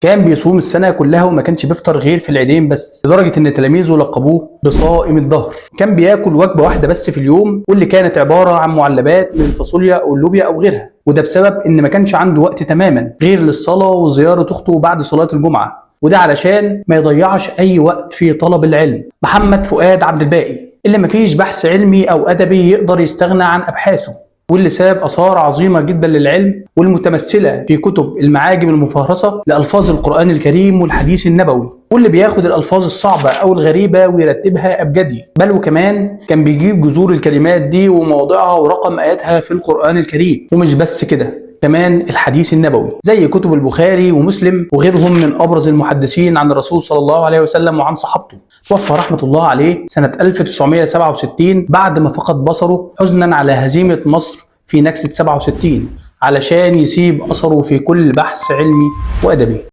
كان بيصوم السنة كلها وما كانش بيفطر غير في العيدين بس، لدرجة إن تلاميذه لقبوه بصائم الدهر. كان بياكل وجبة واحدة بس في اليوم، واللي كانت عبارة عن معلبات من الفاصوليا أو اللوبيا أو غيرها، وده بسبب إن ما كانش عنده وقت تماما غير للصلاة وزيارة أخته بعد صلاة الجمعة، وده علشان ما يضيعش أي وقت في طلب العلم. محمد فؤاد عبد الباقي اللي مفيش بحث علمي أو أدبي يقدر يستغنى عن أبحاثه، واللي ساب آثار عظيمة جدا للعلم، والمتمثلة في كتب المعاجم المفهرسة لألفاظ القرآن الكريم والحديث النبوي، واللي بياخد الألفاظ الصعبة أو الغريبة ويرتبها أبجدي، بل وكمان كان بيجيب جذور الكلمات دي ومواضعها ورقم آياتها في القرآن الكريم. ومش بس كده، كمان الحديث النبوي زي كتب البخاري ومسلم وغيرهم من أبرز المحدثين عن الرسول صلى الله عليه وسلم وعن صحابته. توفى رحمة الله عليه سنة 1967 بعد ما فقد بصره حزنا على هزيمة مصر في نكسة 67، علشان يسيب أثره في كل بحث علمي وأدبي.